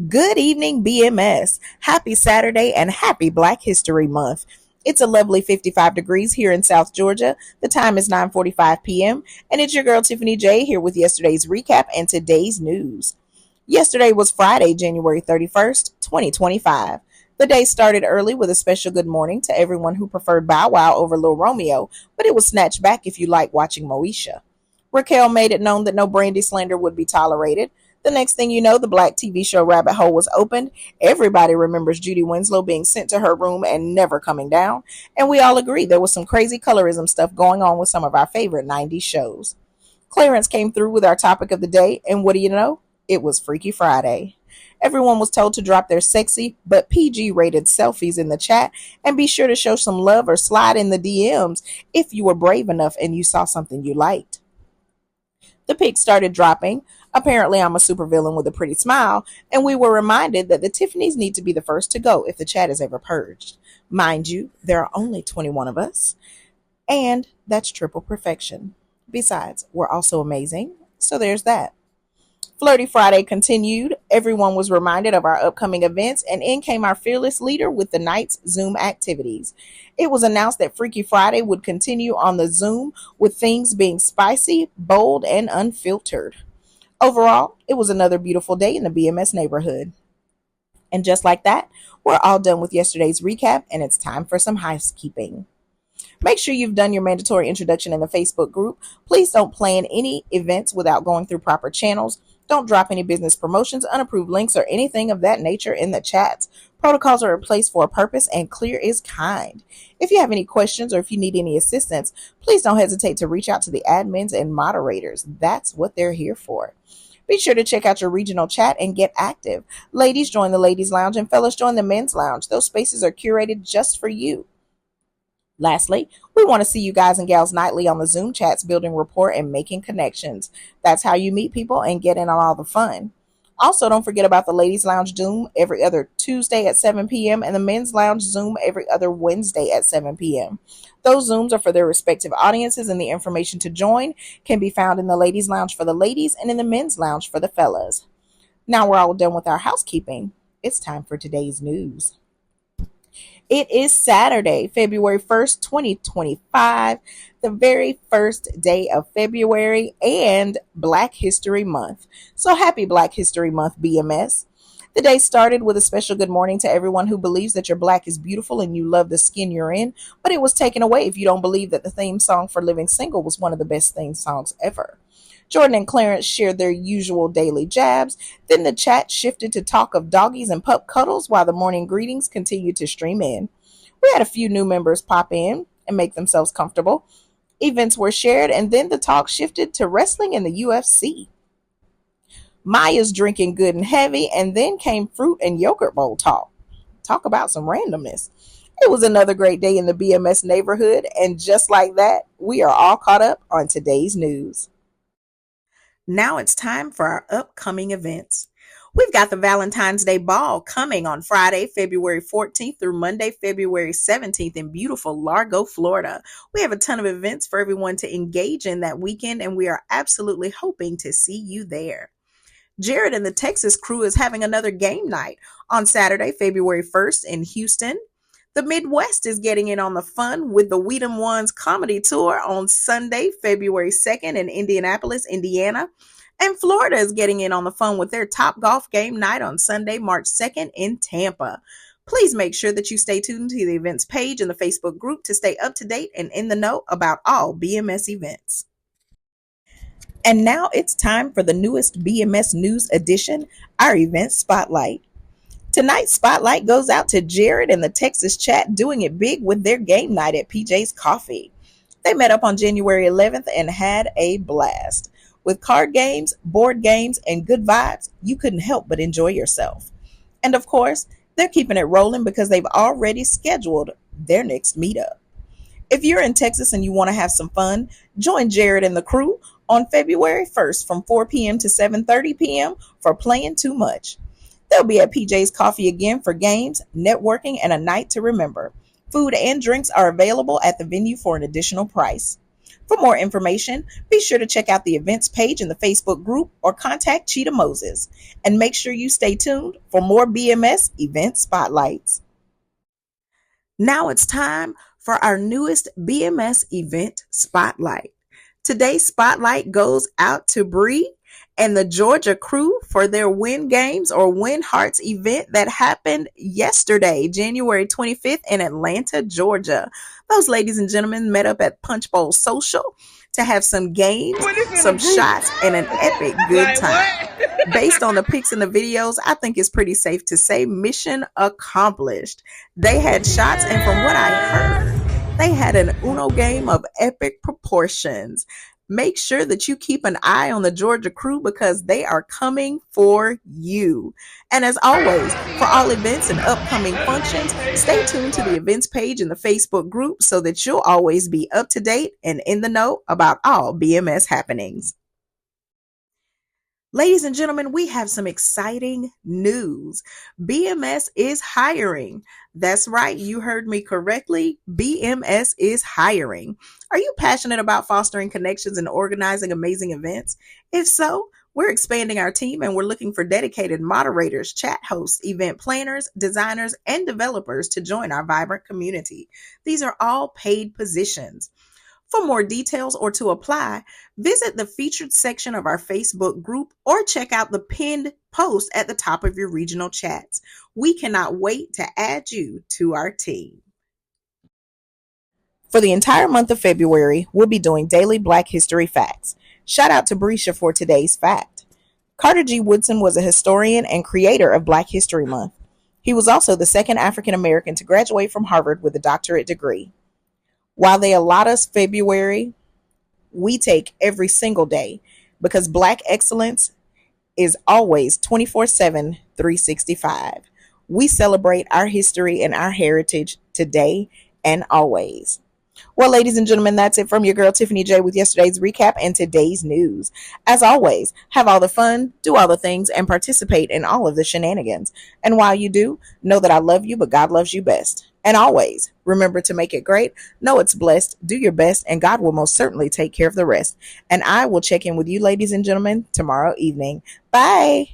Good evening, BMS. Happy Saturday and happy Black History Month. It's a lovely 55 degrees here in South Georgia. The time is 9:45 p.m. and it's your girl Tiffany J here with yesterday's recap and today's news. Yesterday was Friday, January 31st, 2025. The day started early with a special good morning to everyone who preferred Bow Wow over Lil Romeo, but it was snatched back if you like watching Moesha. Raquel made it known that no Brandy slander would be tolerated. The next thing you know, the black TV show rabbit hole was opened. Everybody remembers Judy Winslow being sent to her room and never coming down. And we all agree there was some crazy colorism stuff going on with some of our favorite 90s shows. Clarence came through with our topic of the day, and what do you know? It was Freaky Friday. Everyone was told to drop their sexy but PG rated selfies in the chat and be sure to show some love or slide in the DMs if you were brave enough and you saw something you liked. The pics started dropping. Apparently, I'm a supervillain with a pretty smile, and we were reminded that the Tiffany's need to be the first to go if the chat is ever purged. Mind you, there are only 21 of us, and that's triple perfection. Besides, we're also amazing, so there's that. Flirty Friday continued. Everyone was reminded of our upcoming events, and in came our fearless leader with the night's Zoom activities. It was announced that Freaky Friday would continue on the Zoom with things being spicy, bold, and unfiltered. Overall, it was another beautiful day in the BMS neighborhood. And just like that, we're all done with yesterday's recap, and it's time for some housekeeping. Make sure you've done your mandatory introduction in the Facebook group. Please don't plan any events without going through proper channels. Don't drop any business promotions, unapproved links, or anything of that nature in the chats. Protocols are in place for a purpose, and clear is kind. If you have any questions or if you need any assistance, please don't hesitate to reach out to the admins and moderators. That's what they're here for. Be sure to check out your regional chat and get active. Ladies, join the ladies' lounge, and fellas, join the men's lounge. Those spaces are curated just for you. Lastly, we want to see you guys and gals nightly on the Zoom chats, building rapport and making connections. That's how you meet people and get in on all the fun. Also, don't forget about the Ladies Lounge Zoom every other Tuesday at 7 p.m. and the Men's Lounge Zoom every other Wednesday at 7 p.m. Those Zooms are for their respective audiences, and the information to join can be found in the Ladies Lounge for the ladies and in the Men's Lounge for the fellas. Now we're all done with our housekeeping. It's time for today's news. It is Saturday, February 1st, 2025, the very first day of February and Black History Month. So happy Black History Month, BMS. The day started with a special good morning to everyone who believes that your black is beautiful and you love the skin you're in, but it was taken away if you don't believe that the theme song for Living Single was one of the best theme songs ever. Jordan and Clarence shared their usual daily jabs. Then the chat shifted to talk of doggies and pup cuddles while the morning greetings continued to stream in. We had a few new members pop in and make themselves comfortable. Events were shared, and then the talk shifted to wrestling and the UFC. Maya's drinking good and heavy, and then came fruit and yogurt bowl talk. Talk about some randomness. It was another great day in the BMS neighborhood, and just like that, we are all caught up on today's news. Now it's time for our upcoming events. We've got the Valentine's Day Ball coming on Friday, February 14th through Monday, February 17th in beautiful Largo, Florida. We have a ton of events for everyone to engage in that weekend, and we are absolutely hoping to see you there. Jared and the Texas crew is having another game night on Saturday, February 1st in Houston. The Midwest is getting in on the fun with the Weedham Ones comedy tour on Sunday, February 2nd in Indianapolis, Indiana. And Florida is getting in on the fun with their Top Golf game night on Sunday, March 2nd in Tampa. Please make sure that you stay tuned to the events page in the Facebook group to stay up to date and in the know about all BMS events. And now it's time for the newest BMS News edition, our event spotlight. Tonight's spotlight goes out to Jared and the Texas chat doing it big with their game night at PJ's Coffee. They met up on January 11th and had a blast. With card games, board games, and good vibes, you couldn't help but enjoy yourself. And of course, they're keeping it rolling because they've already scheduled their next meetup. If you're in Texas and you want to have some fun, join Jared and the crew on February 1st from 4 p.m. to 7:30 p.m. for Playing Too Much. They'll be at PJ's Coffee again for games, networking, and a night to remember. Food and drinks are available at the venue for an additional price. For more information, be sure to check out the events page in the Facebook group or contact Cheetah Moses. And make sure you stay tuned for more BMS event spotlights. Now it's time for our newest BMS event spotlight. Today's spotlight goes out to Bree and the Georgia crew for their Win Games or Win Hearts event that happened yesterday, January 25th in Atlanta, Georgia. Those ladies and gentlemen met up at Punch Bowl Social to have some games, some shots, and an epic good time. Based on the pics and the videos, I think it's pretty safe to say mission accomplished. They had shots, and from what I heard, they had an Uno game of epic proportions. Make sure that you keep an eye on the Georgia crew because they are coming for you. And as always, for all events and upcoming functions, stay tuned to the events page in the Facebook group so that you'll always be up to date and in the know about all BMS happenings. Ladies and gentlemen, we have some exciting news. BMS is hiring. That's right, you heard me correctly. BMS is hiring. Are you passionate about fostering connections and organizing amazing events? If so, we're expanding our team and we're looking for dedicated moderators, chat hosts, event planners, designers, and developers to join our vibrant community. These are all paid positions. For more details or to apply, visit the featured section of our Facebook group or check out the pinned post at the top of your regional chats. We cannot wait to add you to our team. For the entire month of February, we'll be doing daily Black History Facts. Shout out to Brescia for today's fact. Carter G. Woodson was a historian and creator of Black History Month. He was also the second African American to graduate from Harvard with a doctorate degree. While they allot us February, we take every single day because Black excellence is always 24/7, 365. We celebrate our history and our heritage today and always. Well, ladies and gentlemen, that's it from your girl Tiffany J with yesterday's recap and today's news. As always, have all the fun, do all the things, and participate in all of the shenanigans. And while you do, know that I love you, but God loves you best. And always, remember to make it great, know it's blessed, do your best, and God will most certainly take care of the rest. And I will check in with you, ladies and gentlemen, tomorrow evening. Bye.